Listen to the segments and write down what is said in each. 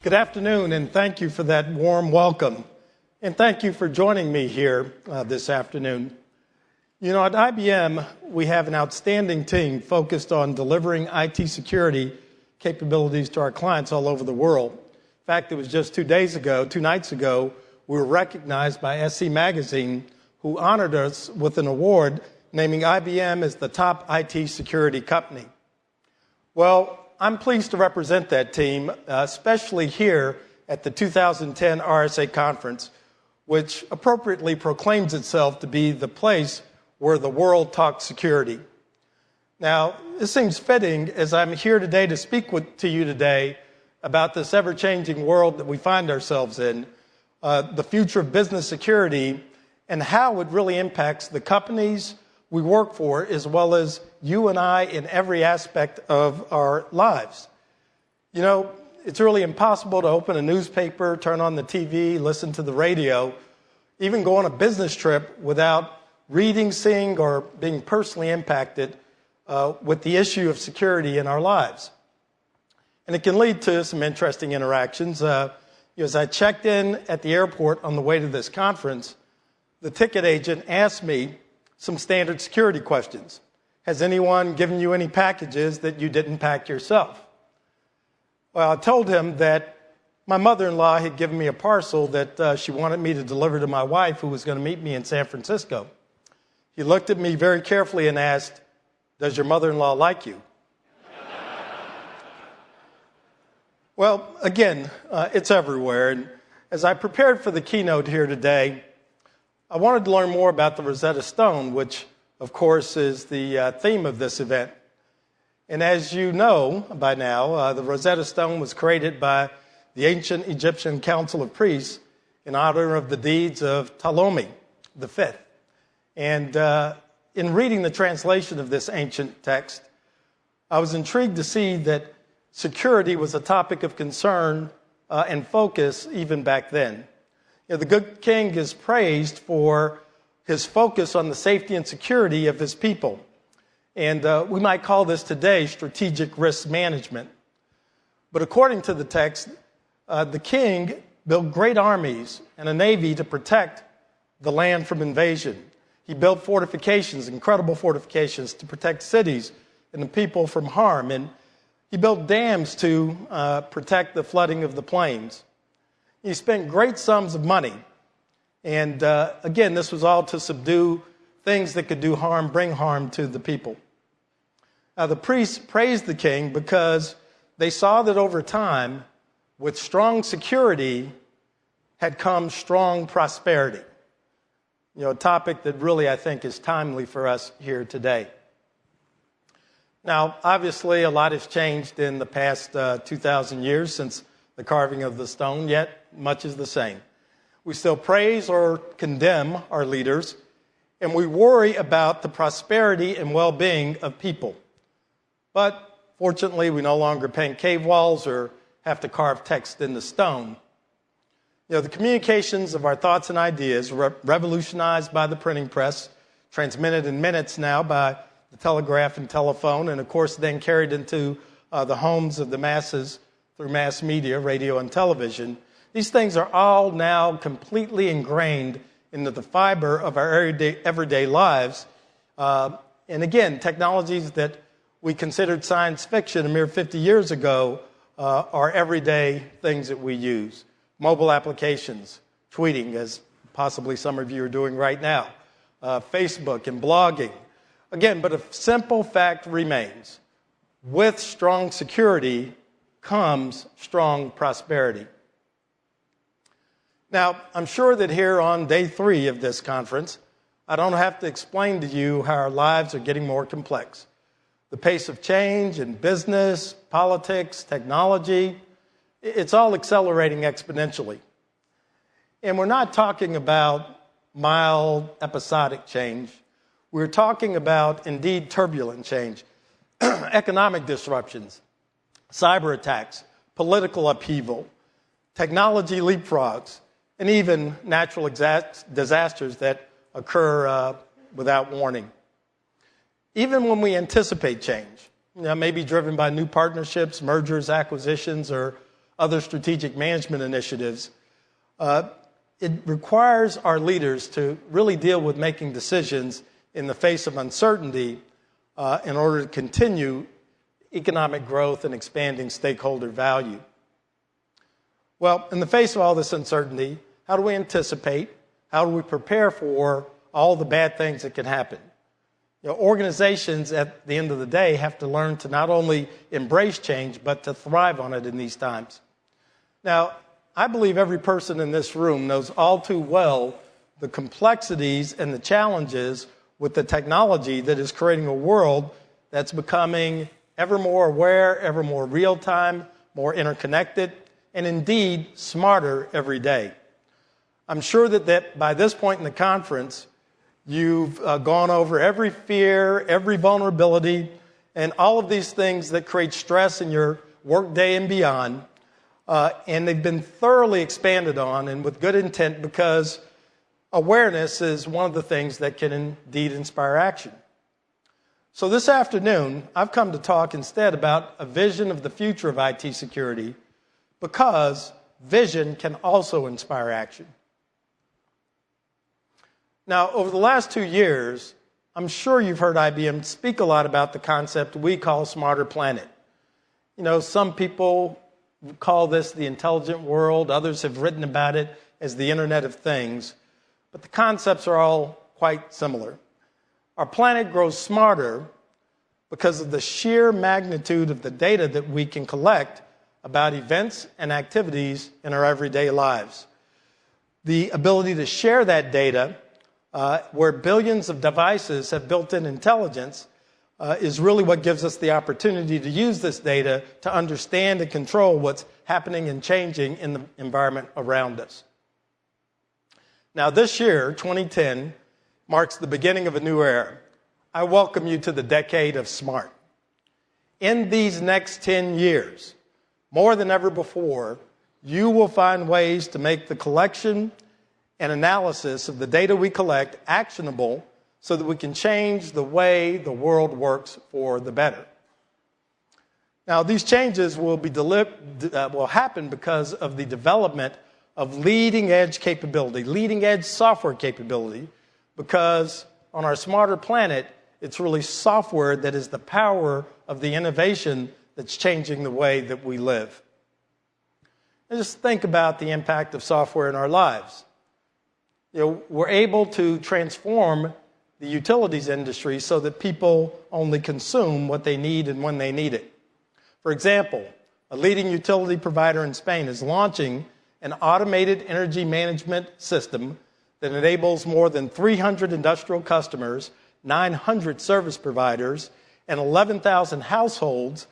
Good afternoon, and thank you for that warm welcome. And thank you for joining me here this afternoon. You know, at IBM, we have an outstanding team focused on delivering IT security capabilities to our clients all over the world. In fact, it was just 2 nights ago, we were recognized by SC Magazine, who honored us with an award naming IBM as the top IT security company. Well, I'm pleased to represent that team, especially here at the 2010 RSA conference, which appropriately proclaims itself to be the place where the world talks security. Now, this seems fitting as I'm here today to speak to you today about this ever-changing world that we find ourselves in, the future of business security, and how it really impacts the companies we work for, as well as you and I in every aspect of our lives. You know, it's really impossible to open a newspaper, turn on the TV, listen to the radio, even go on a business trip without reading, seeing, or being personally impacted with the issue of security in our lives. And it can lead to some interesting interactions. As I checked in at the airport on the way to this conference, the ticket agent asked me some standard security questions. Has anyone given you any packages that you didn't pack yourself? Well, I told him that my mother-in-law had given me a parcel that she wanted me to deliver to my wife, who was going to meet me in San Francisco. He looked at me very carefully and asked, "Does your mother-in-law like you?" Well, again, it's everywhere. And as I prepared for the keynote here today, I wanted to learn more about the Rosetta Stone, which, of course, is the theme of this event. And as you know by now, the Rosetta Stone was created by the ancient Egyptian Council of Priests in honor of the deeds of Ptolemy V. And in reading the translation of this ancient text, I was intrigued to see that security was a topic of concern and focus even back then. You know, the good king is praised for his focus on the safety and security of his people. And we might call this today strategic risk management. But according to the text, the king built great armies and a navy to protect the land from invasion. He built fortifications, incredible fortifications, to protect cities and the people from harm. And he built dams to protect the flooding of the plains. He spent great sums of money. And again, this was all to subdue things that could do harm, bring harm to the people. Now, the priests praised the king because they saw that over time, with strong security, had come strong prosperity. You know, a topic that really, I think, is timely for us here today. Now, obviously, a lot has changed in the past 2,000 years since the carving of the stone, yet much is the same. We still praise or condemn our leaders, and we worry about the prosperity and well-being of people. But fortunately, we no longer paint cave walls or have to carve text into stone. You know, the communications of our thoughts and ideas revolutionized by the printing press, transmitted in minutes now by the telegraph and telephone, and of course then carried into the homes of the masses through mass media, radio and television. These things are all now completely ingrained into the fiber of our everyday lives. And again, technologies that we considered science fiction a mere 50 years ago are everyday things that we use. Mobile applications, tweeting, as possibly some of you are doing right now, Facebook and blogging. Again, but a simple fact remains. With strong security comes strong prosperity. Now, I'm sure that here on day 3 of this conference, I don't have to explain to you how our lives are getting more complex. The pace of change in business, politics, technology, it's all accelerating exponentially. And we're not talking about mild, episodic change. We're talking about, indeed, turbulent change, economic disruptions, cyber attacks, political upheaval, technology leapfrogs, and even natural disasters that occur without warning. Even when we anticipate change, maybe driven by new partnerships, mergers, acquisitions, or other strategic management initiatives, it requires our leaders to really deal with making decisions in the face of uncertainty in order to continue economic growth and expanding stakeholder value. Well, in the face of all this uncertainty, how do we anticipate? How do we prepare for all the bad things that can happen? Organizations at the end of the day have to learn to not only embrace change, but to thrive on it in these times. Now, I believe every person in this room knows all too well the complexities and the challenges with the technology that is creating a world that's becoming ever more aware, ever more real-time, more interconnected, and indeed smarter every day. I'm sure that by this point in the conference, you've gone over every fear, every vulnerability, and all of these things that create stress in your workday and beyond. And they've been thoroughly expanded on, and with good intent, because awareness is one of the things that can indeed inspire action. So this afternoon, I've come to talk instead about a vision of the future of IT security, because vision can also inspire action. Now, over the last 2 years, I'm sure you've heard IBM speak a lot about the concept we call Smarter Planet. Some people call this the intelligent world. Others have written about it as the Internet of Things. But the concepts are all quite similar. Our planet grows smarter because of the sheer magnitude of the data that we can collect about events and activities in our everyday lives. The ability to share that data, where billions of devices have built-in intelligence, is really what gives us the opportunity to use this data to understand and control what's happening and changing in the environment around us. Now, this year, 2010, marks the beginning of a new era. I welcome you to the decade of smart. In these next 10 years, more than ever before, you will find ways to make the collection and analysis of the data we collect actionable so that we can change the way the world works for the better. Now, these changes will happen because of the development of leading-edge capability, leading-edge software capability, because on our smarter planet, it's really software that is the power of the innovation that's changing the way that we live. And just think about the impact of software in our lives. We're able to transform the utilities industry so that people only consume what they need and when they need it. For example, a leading utility provider in Spain is launching an automated energy management system that enables more than 300 industrial customers, 900 service providers, and 11,000 households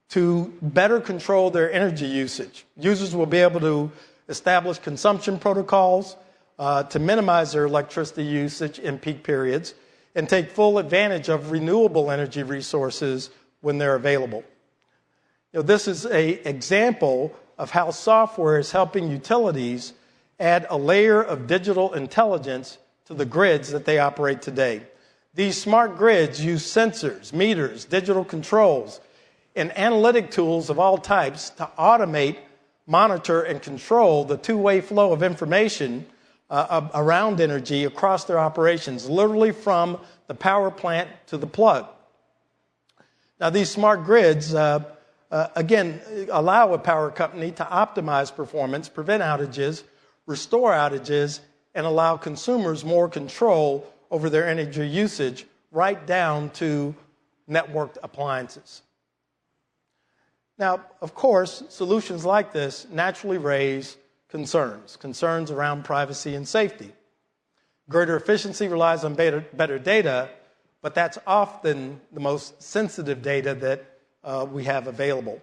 to better control their energy usage. Users will be able to establish consumption protocols to minimize their electricity usage in peak periods and take full advantage of renewable energy resources when they're available. This is an example of how software is helping utilities add a layer of digital intelligence to the grids that they operate today. These smart grids use sensors, meters, digital controls, and analytic tools of all types to automate, monitor, and control the two-way flow of information around energy across their operations, literally from the power plant to the plug. Now, these smart grids, again, allow a power company to optimize performance, prevent outages, restore outages, and allow consumers more control over their energy usage, right down to networked appliances. Now, of course, solutions like this naturally raise concerns around privacy and safety. Greater efficiency relies on better data, but that's often the most sensitive data that we have available.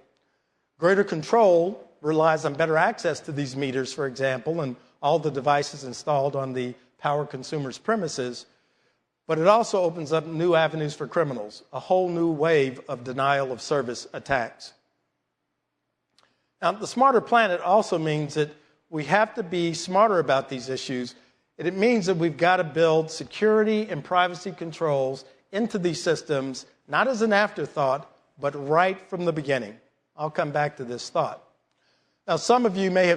Greater control relies on better access to these meters, for example, and all the devices installed on the power consumer's premises, but it also opens up new avenues for criminals, a whole new wave of denial of service attacks. Now, the smarter planet also means that we have to be smarter about these issues, and it means that we've got to build security and privacy controls into these systems, not as an afterthought, but right from the beginning. I'll come back to this thought. Now, some of you may have